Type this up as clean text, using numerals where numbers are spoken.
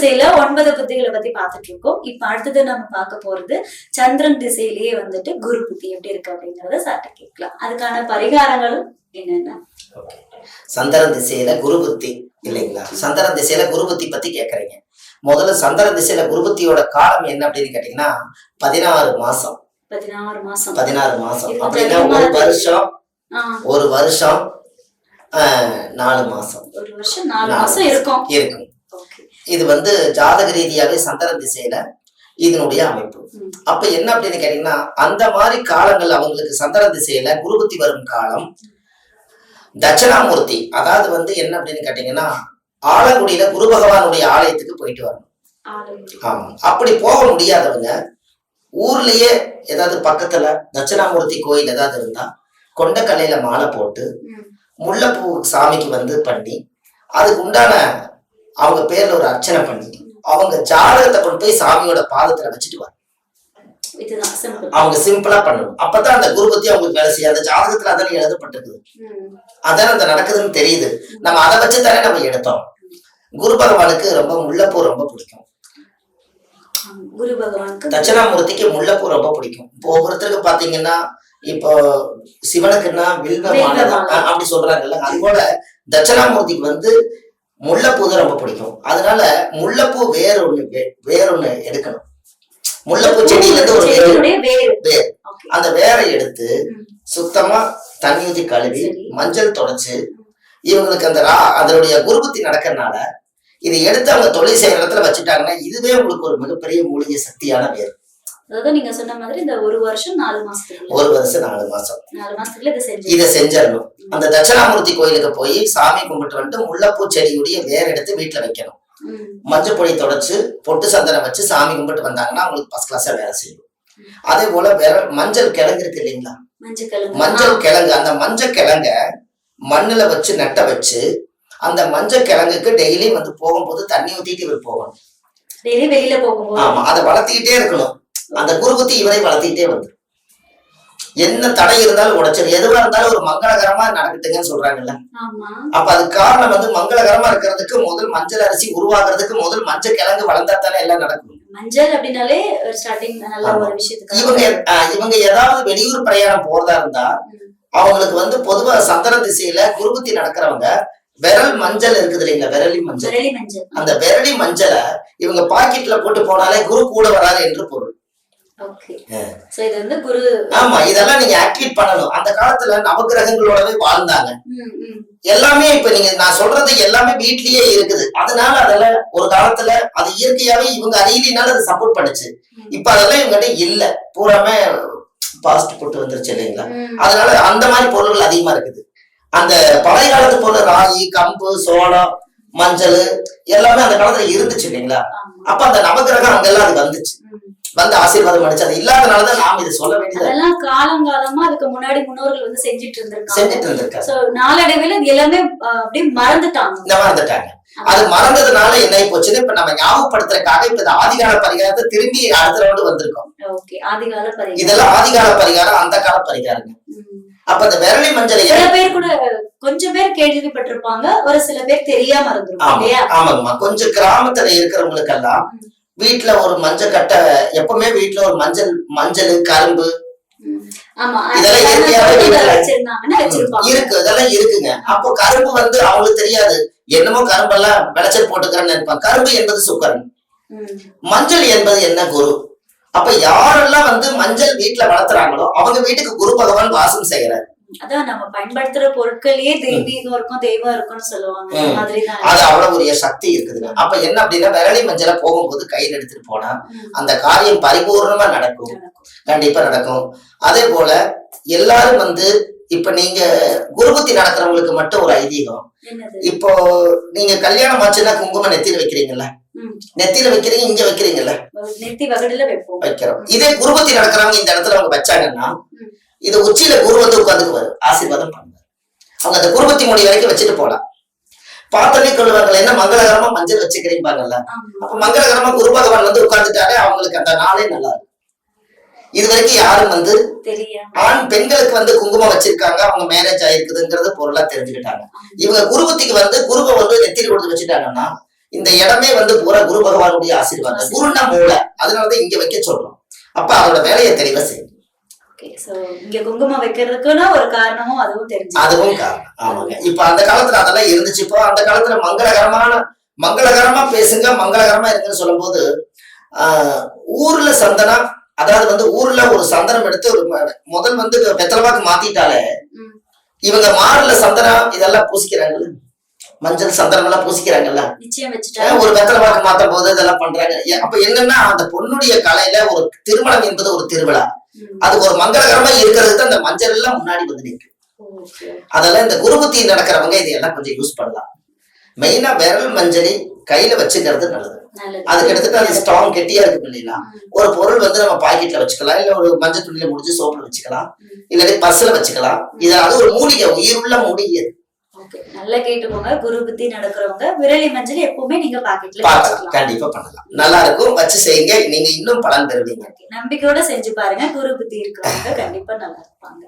திசையில 9 புத்திகளை பத்தி பாத்துட்டு இருக்கோம். இப்ப அடுத்தது நம்ம பார்க்க போறது சந்திரன் திசையிலேயே வந்துட்டு குரு புத்தி எப்படி இருக்கு அப்படிங்கறத சார்ட்ட கேட்கலாம். அதுக்கான பரிகாரங்களும் என்னென்ன? சந்திரன் திசையில குரு புத்தி இல்லைங்களா? சந்திரன் திசையில குரு புத்தி பத்தி கேக்குறீங்க. முதல்ல சந்திரன் திசையில குரு புத்தியோட காலம் என்ன அப்படின்னு கேட்டீங்கன்னா 16 மாசம். 16 மாசம் அப்படின்னா ஒரு வருஷம் 4 மாசம். ஒரு வருஷம் 4 மாசம் இருக்கும். இது வந்து ஜாதக ரீதியாவே சந்திரன் திசையில இதனுடைய அமைப்பு. அப்ப என்ன அப்படின்னு கேட்டீங்கன்னா அந்த மாதிரி காலங்கள் அவங்களுக்கு சந்திரன் திசையில குரு புத்தி வரும் காலம் தட்சிணாமூர்த்தி. அதாவது வந்து என்ன அப்படின்னு கேட்டீங்கன்னா ஆலங்குடியில குரு பகவானுடைய ஆலயத்துக்கு போயிட்டு வரணும். ஆமா, அப்படி போக முடியாதவங்க ஊர்லயே ஏதாவது பக்கத்துல தட்சிணாமூர்த்தி கோயில் ஏதாவது இருந்தா கொண்டக்கல்லையில மாலை போட்டு முல்லைப்பூ சாமிக்கு வந்து பண்ணி அதுக்கு உண்டான அவங்க பேர்ல ஒரு அர்ச்சனை பண்ணி அவங்க ஜாதகத்தை கொண்டு போய் சாமியோட பாதத்துல வச்சுட்டு வர. அவங்க சிம்பிளா பண்ணணும். அப்பதான் அந்த குரு பத்தி அவங்களுக்கு வேலை செய்யும். அந்த ஜாதகத்துல அதானே எழுதப்பட்டிருக்குது, அதானே அந்த நடக்குதுன்னு தெரியுது. நம்ம அதை வச்சுதானே நம்ம எடுத்தோம். குரு பகவானுக்கு ரொம்ப முல்லைப்பூ ரொம்ப பிடிக்கும். குரு பகவானுக்கு தட்சிணாமூர்த்திக்கு முல்லைப்பூ ரொம்ப பிடிக்கும். இப்போ ஒவ்வொருத்தருக்கு பாத்தீங்கன்னா இப்போ சிவனுக்குன்னா வில்வ மாலை அப்படி சொல்றாங்கல்ல, அது போல தட்சிணாமூர்த்திக்கு வந்து முல்லைப்பூ தான் ரொம்ப பிடிக்கும். அதனால முல்லைப்பூ வேறொன்னு எடுக்கணும். முல்லைப்பூ செடியில இருந்து ஒரு வேர், அந்த வேரை எடுத்து சுத்தமா தண்ணி ஊற்றி கழுவி மஞ்சள் தொடச்சு இவங்களுக்கு அந்த அதனுடைய குருபுத்தி நடக்கிறதுனால இதை எடுத்து அவங்க தொழில் செய்யற இடத்துல வச்சுட்டாங்கன்னா இதுவே உங்களுக்கு ஒரு மிகப்பெரிய மூலிகை சக்தியான வேர். அதாவது நீங்க சொன்ன மாதிரி இந்த ஒரு வருஷம் 4 மாசத்துக்கு 4 மாசம் இதை செஞ்சிடணும். அந்த தட்சிணாமூர்த்தி கோயிலுக்கு போய் சாமி கும்பிட்டு வந்துட்டு முல்லைப்பூ செடியுடைய வேர் எடுத்து வீட்டுல வைக்கணும். மஞ்சள் பொடி தொடச்சு பொட்டு சந்தனம் வச்சு சாமி கும்பிட்டு வந்தாங்கன்னா அவங்களுக்கு ஃபர்ஸ்ட் கிளாஸா வேலை செய்யும். அதே போல மஞ்சள் கிழங்கு இருக்கு இல்லைங்களா? மஞ்சள் கிழங்கு, அந்த மஞ்சள் கிழங்க மண்ணுல வச்சு நட்ட வச்சு அந்த மஞ்சள் கிழங்குக்கு டெய்லி வந்து போகும்போது தண்ணி ஊத்திட்டு இவர் போகணும். வெளியில போகும்போது ஆமா, அதை வளர்த்திக்கிட்டே இருக்கணும். அந்த குருபுத்தி இவரை வளர்த்திக்கிட்டே வந்து என்ன தடை இருந்தாலும் உடைச்சிரு, எதுவா இருந்தாலும் ஒரு மங்களகரமா நடக்கட்டுங்கன்னு சொல்றாங்கல்ல. அப்ப அதுக்கு காரணம் வந்து மங்களகரமா இருக்கிறதுக்கு முதல் மஞ்சள் அரிசி உருவாக்குறதுக்கு முதல் மஞ்சள் கிழங்கு வளர்ந்தா தானே எல்லாம் நடக்கும். மஞ்சள் அப்படின்னாலே ஸ்டார்டிங் நல்ல ஒரு விஷயத்துக்கு இவங்க ஏதாவது வெளியூர் பிரயாணம் போறதா இருந்தா அவங்களுக்கு வந்து பொதுவா சந்திரன் திசையில குருபுத்தி நடக்கிறவங்க விரல் மஞ்சள் இருக்குது இல்லைங்களா? விரலி மஞ்சள், அந்த விரலி மஞ்சளை இவங்க பாக்கெட்ல போட்டு போனாலே குரு கூட வராது என்று பொருள். ஆமா, இதெல்லாம் நீங்க ஆக்டிவேட் பண்ணணும். அந்த காலத்துல நவகிரகங்களோடவே வாழ்ந்தாங்க எல்லாமே. இப்ப நீங்க நான் சொல்றது எல்லாமே வீட்லயே இருக்குது. அதனால அதெல்லாம் ஒரு காலத்துல அது இயற்கையாவே இவங்க அறியலினால அதை சப்போர்ட் பண்ணுச்சு. இப்ப அதெல்லாம் இவங்ககிட்ட இல்ல, பூராமே பாஸ்ட் போட்டு வந்துருச்சு இல்லைங்களா? அதனால அந்த மாதிரி பொருள்கள் அதிகமா இருக்குது. அந்த பழைய காலத்து பொருள் ராகி, கம்பு, சோளம், மஞ்சள் எல்லாமே அந்த காலத்துல இருந்துச்சு இல்லைங்களா? அப்ப அந்த நவகிரகம் அங்கெல்லாம் அது வந்துச்சு, வந்து ஆசீர்வாதம் அடிச்சு. அது இல்லாதனாலதான் நாம இதை சொல்ல வேண்டியது. அதெல்லாம் காலங்காலமா அதுக்கு முன்னாடி முன்னோர்கள் வந்து செஞ்சுட்டு இருந்திருக்காங்க. நாளடைவில் எல்லாமே அப்படியே மறந்துட்டாங்க. அது மறந்ததுனால என்ன ஆகி போச்சுன்னு இப்ப நம்ம ஞாபகப்படுத்துறதுக்காக இப்ப இந்த ஆதிகால பரிகாரத்தை திரும்பி அடுத்த ரவுண்டு வந்திருக்கோம். இதெல்லாம் ஆதிகால பரிகாரம், அந்த கால பரிகாரங்க. அப்ப அந்த விரலி மஞ்சள் சில பேர் கூட கொஞ்சம் பேர் கேள்விப்பட்டிருப்பாங்க, ஒரு சில பேர் தெரியாம இருந்திருப்பாங்க. ஆமாங்கம்மா, கொஞ்சம் கிராமத்துல இருக்கிறவங்களுக்கு எல்லாம் வீட்டுல ஒரு மஞ்சள் கட்டை எப்பவுமே வீட்டுல ஒரு மஞ்சள் கரும்பு இதெல்லாம் இயற்கையாவே இருக்கு, இதெல்லாம் இருக்குங்க. அப்போ கரும்பு வந்து அவங்களுக்கு தெரியாது, என்னமோ கரும்பெல்லாம் விளைச்சல் போட்டுக்கிறேன்னு நினைப்பாங்க. கரும்பு என்பது சுக்கரன், மஞ்சள் என்பது என்ன குரு. அப்ப யாரெல்லாம் வந்து மஞ்சள் வீட்டுல வளர்த்துறாங்களோ அவங்க வீட்டுக்கு குரு பகவான் வாசம் செய்யறாரு. அதான் நம்ம பயன்படுத்துற பொருட்களையே தெய்வீகம் இருக்கும், தெய்வம் இருக்கும்னு சொல்லுவாங்க. அது அவ்வளவு ஒரு சக்தி இருக்குதுங்க. அப்ப என்ன அப்படின்னா விரலி மஞ்சளை போகும்போது கையில் எடுத்துட்டு போனா அந்த காரியம் பரிபூர்ணமா நடக்கும், கண்டிப்பா நடக்கும். அதே போல எல்லாரும் வந்து இப்ப நீங்க குருபுத்தி நடக்கிறவங்களுக்கு மட்டும் ஒரு ஐதீகம். இப்போ நீங்க கல்யாணம் ஆச்சுன்னா குங்குமம் நெத்தியில வைக்கிறீங்கல்ல, நெத்தியில வைக்கிறீங்க, இங்க வைக்கிறீங்கல்ல, வைக்கிறோம். இதே குருபுத்தி நடக்கிறவங்க இந்த இடத்துல அவங்க வச்சாங்கன்னா இது உச்சியில குரு வந்து உட்காந்துக்குவாரு, ஆசீர்வாதம் பண்ணுவாரு. அவங்க அந்த குருபத்தி மொழி வரைக்கும் வச்சுட்டு போலாம். பார்த்தோன்னே கொள்ளுவாங்கல்ல, என்ன மங்களகரமா மஞ்சள் வச்சுக்கிறீங்கல்ல. அப்ப மங்களகரமா குரு பகவான் வந்து உட்கார்ந்துட்டாலே அவங்களுக்கு அந்த நாளே நல்லா இருக்கும். இது வரைக்கும் யாரும் வந்து ஆண் பெண்களுக்கு வந்து குங்குமம் வச்சிருக்காங்க, அவங்க மேரேஜ் ஆயிருக்குதுங்கிறது பொருளா தெரிஞ்சுக்கிட்டாங்க. இவங்க குருபுத்திக்கு வந்து குருவை வந்து நெத்தியில் கொடுத்து வச்சுட்டாங்கன்னா இந்த இடமே வந்து பூரா குரு பகவானுடைய ஆசீர்வாதம். குருன்னா மூளை, அதனாலதான் இங்க வைக்க சொல்றோம். அப்ப அதோட வேலையை தெளிவா செய்யும். இங்க குங்குமம் வைக்கிறதுக்குன்னா ஒரு காரணமும் அதுவும் தெரிஞ்சு, அதுவும் காரணம். ஆமாங்க. இப்ப அந்த காலத்துல அதெல்லாம் இருந்துச்சு. இப்போ அந்த காலத்துல மங்களகரமா பேசுங்க, மங்களகரமா இருக்குன்னு சொல்லும் போது ஊர்ல சந்தனம், அதாவது வந்து ஊர்ல ஒரு சந்தனம் எடுத்து ஒரு முதல் வந்து வெத்தலைவாக்கு மாத்திட்டாலே இவங்க மாறுல சந்தனம் இதெல்லாம் பூசிக்கிறாங்கல்ல, மஞ்சள் சந்தனம் எல்லாம் பூசிக்கிறாங்கல்ல, நிச்சயம் வச்சுட்டா ஒரு வெத்தலைவாக்கு மாத்தும் போது இதெல்லாம் பண்றாங்க. அப்ப என்னன்னா அந்த பொண்ணுடைய கலையில ஒரு திருமணம் என்பது ஒரு திருவிழா, அது ஒரு மங்களகரமா இருக்கிறதுக்கு அந்த மஞ்சள் எல்லாம் முன்னாடி வந்து நிற்கும். அதெல்லாம் இந்த குருபுத்தி நடக்கிறவங்க இதையெல்லாம் கொஞ்சம் யூஸ் பண்ணலாம். மெயினா விரல் மஞ்சளி கையில வச்சுக்கிறது நல்லது. அதுக்கு எடுத்துட்டு அது ஸ்ட்ராங் கெட்டியா இருக்கு இல்லைங்களா, ஒரு பொருள் வந்து நம்ம பாக்கெட்ல வச்சுக்கலாம், இல்ல ஒரு மஞ்சள் துணியில முடிச்சு சோப்புல வச்சுக்கலாம், இல்லாட்டி பர்ஸ்ல வச்சுக்கலாம். இது அது ஒரு மூலிகை, உயிருள்ள மூலிகை. நல்லா கேட்டுக்கோங்க, குரு புத்தி நடக்கிறவங்க விரலி மஞ்சள் எப்பவுமே நீங்க பாக்கெட்ல பார்க்கலாம், கண்டிப்பா பண்ணலாம், நல்லா இருக்கும். வச்சு செய்யுங்க, நீங்க இன்னும் பலன் பெறுவீங்க. நம்பிக்கையோட செஞ்சு பாருங்க, குரு புத்தி இருக்கிறவங்க கண்டிப்பா நல்லா இருப்பாங்க.